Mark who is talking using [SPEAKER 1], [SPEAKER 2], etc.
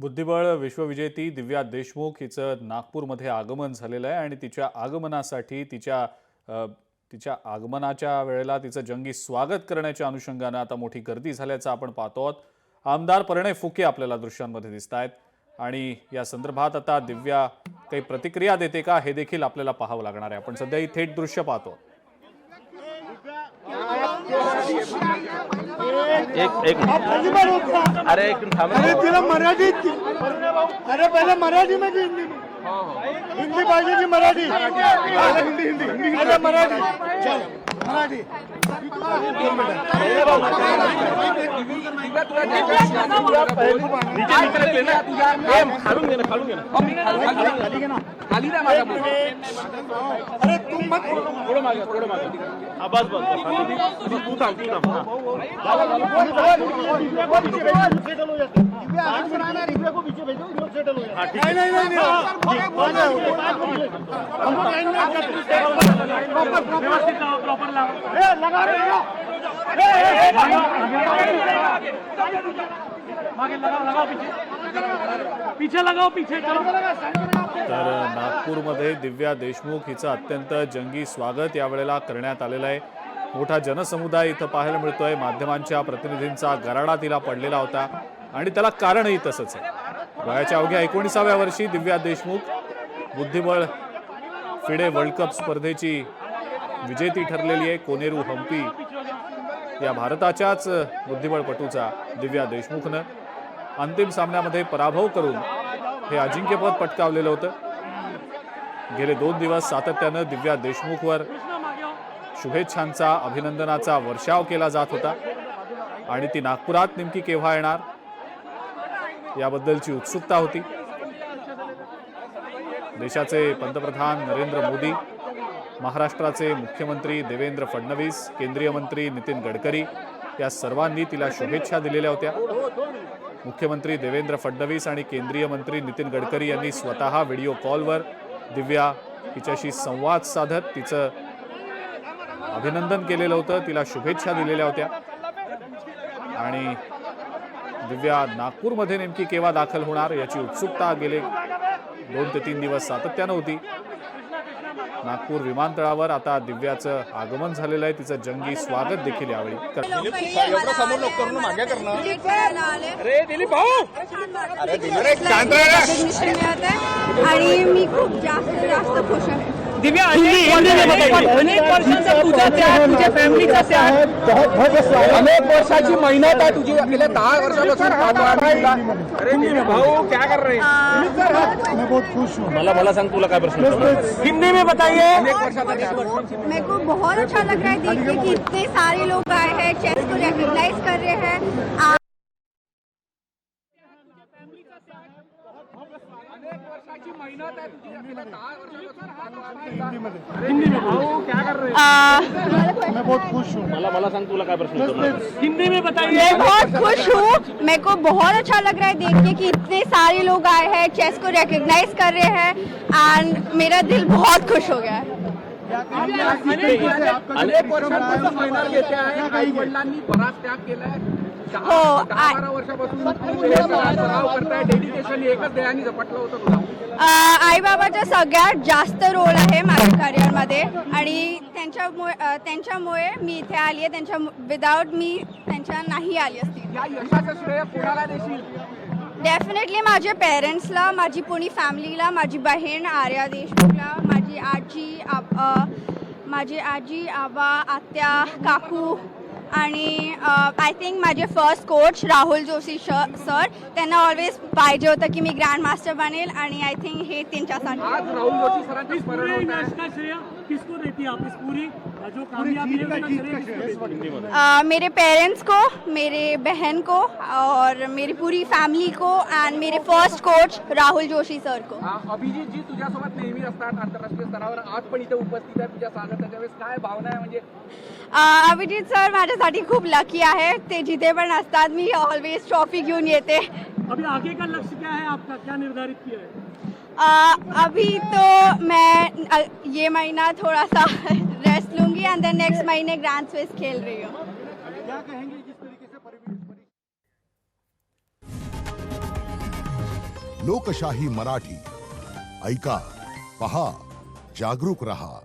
[SPEAKER 1] बुद्धिबळ विश्वविजेती दिव्या देशमुख हिचं नागपूरमध्ये आगमन झालेलं आहे आणि तिच्या आगमनासाठी तिच्या आगमनाच्या वेळेला तिचं जंगी स्वागत करण्याच्या अनुषंगाने आता मोठी गर्दी झाल्याचं आपण पाहतो आहोत। आमदार प्रणय फुके आपल्याला दृश्यांमध्ये दिसतायत आणि या संदर्भात आता दिव्या काही प्रतिक्रिया देते का हे देखील आपल्याला पाहावं लागणार आहे। आपण सध्या ही थेट दृश्य पाहतो।
[SPEAKER 2] अरे तिला मराठी अरे पहले मराठी में की हिंदी पाहिजे की मराठी हिंदी हिंदी अरे मराठी चल मराठी अरे तुम मत थोडं मागे आवाज बस तू थांब दिव्या को पीछे भेजो इधर सेटल हो जाए। नहीं प्रॉपर लगा रहे हो पीछे लगाओ पीछे चलो।
[SPEAKER 1] तर नागपूरमध्ये दिव्या देशमुख हिचं अत्यंत जंगी स्वागत यावेळेला करण्यात आलेलं आहे। मोठा जनसमुदाय इथं पाहायला मिळतोय। माध्यमांच्या प्रतिनिधींचा गराडा तिला पडलेला होता आणि त्याला कारणही तसंच आहे। वयाच्या अवघ्या 19व्या वर्षी दिव्या देशमुख बुद्धिबळ फिडे वर्ल्ड कप स्पर्धेची विजेती ठरलेली आहे। कोनेरू हम्पी या भारताच्याच बुद्धिबळपटूचा दिव्या देशमुखनं अंतिम सामन्यामध्ये पराभव करून हे अजिंक्यपद पटकावलेलं होतं। गेले 2 दिवस सातत्यानं दिव्या देशमुखवर शुभेच्छांचा अभिनंदनाचा वर्षाव केला जात होता आणि ती नागपुरात नेमकी केव्हा येणार याबद्दलची उत्सुकता होती। देशाचे पंतप्रधान नरेंद्र मोदी, महाराष्ट्राचे मुख्यमंत्री देवेंद्र फडणवीस, केंद्रीय मंत्री नितीन गडकरी या सर्वांनी तिला शुभेच्छा दिलेल्या होत्या। मुख्यमंत्री देवेंद्र फडणवीस आणि केंद्रीय मंत्री नितीन गडकरी यांनी स्वतः व्हिडिओ कॉलवर दिव्या हिच्याशी संवाद साधत तिचं अभिनंदन केलेलं होतं, तिला शुभेच्छा दिलेल्या होत्या। आणि दिव्या नागपूरमध्ये नेमकी केव्हा दाखल होणार याची उत्सुकता गेले 2 ते 3 दिवस सातत्यानं होती। नागपूर विमानतळावर आता दिव्याचं आगमन झालेलं आहे। तिचं जंगी स्वागत देखील यावेळी
[SPEAKER 3] आणि मी खूप जास्त खुश आहे।
[SPEAKER 2] दिव्या अनेक वर्षांचा तुझा त्याग, तुझ्या फॅमिलीचा त्याग, अनेक वर्षाची मेहनत आहे तुझी। गेल्या 10 वर्षापासून अरे भाऊ क्या कर रहे हैं? मैं बहुत खुश हूँ। मला सांग तुला काय प्रश्न हिंदी में बताइए।
[SPEAKER 3] मेरे को बहुत अच्छा लग रहा है देख के कि इतने सारे लोग आए हैं, चेस को रिकॉग्नाइज कर रहे हैं।
[SPEAKER 2] मैं बहुत खुश हूँ। मला सांग तुला काय प्रश्न हिंदी में बताइए।
[SPEAKER 3] मैं बहुत खुश हूँ। मेरे को बहुत अच्छा लग रहा है देख के कि इतने सारे लोग आए हैं, चेस को रिकॉग्नाइज कर रहे हैं एंड मेरा दिल बहुत खुश हो गया है।
[SPEAKER 2] अनेक वर्षांपासून मेहनत घेते आहे, आई वडिलांनी बराच त्याग केलाय। 10-12 वर्षापासून सराव करताय, डेडिकेशन एकच ध्येयाने झपटलं होतं तुला।
[SPEAKER 3] आई बाबाचा सगळ्यात जास्त रोल आहे माझ्या करिअरमध्ये आणि त्यांच्यामुळे मी इथे आली आहे। विदाउट मी त्यांच्या नाही आली असती।
[SPEAKER 2] या यशाचं श्रेय कोणाला देशील?
[SPEAKER 3] डेफिनेटली माझ्या पेरेंट्सला, माझी पुणी फॅमिलीला, माझी बहीण आर्या देशमुखला, माझी आजी आबा आत्या काकू आणि आय थिंक माझे first coach Rahul Joshi sir, त्यांना ऑलवेज पाहिजे होतं की मी ग्रँड मास्टर बनेल आणि आय थिंक हे त्यांच्यासाठी।
[SPEAKER 2] आज राहुल जोशी सरांची स्मरण होत आहे। किसको देती आप इस पूरी जो कामयाबी है उसका श्रेय किसको देती?
[SPEAKER 3] मेरे पेरेंट्स को, मेरे बहन को और मेरी पूरी फॅमिली को एंड मेरे first coach Rahul Joshi sir को।
[SPEAKER 2] अभिजित जी तुझ्यासोबत नेहमी असतात आंतरराष्ट्रीय स्तरावर, आज पण इथे उपस्थित आहे तुझ्या स्वागताच्या वेळेस, काय भावना आहे? म्हणजे
[SPEAKER 3] अभिजित सर माझ्यासाठी खूप लकी आहे। ते जिथे पण असतात मी ऑलवेज ट्रॉफी घेऊन येते।
[SPEAKER 2] अभी आगे का लक्ष्य क्या है आपका, क्या निर्धारित किया है?
[SPEAKER 3] अभी तो मैं ये महीना थोड़ा सा रेस्ट लूंगी एंड देन नेक्स्ट महीने ग्रैंड स्विस खेल रही हूँ।
[SPEAKER 2] क्या कहेंगे जिस तरीके से
[SPEAKER 4] लोकशाही मराठी ऐका, पहा, जागरूक रहा.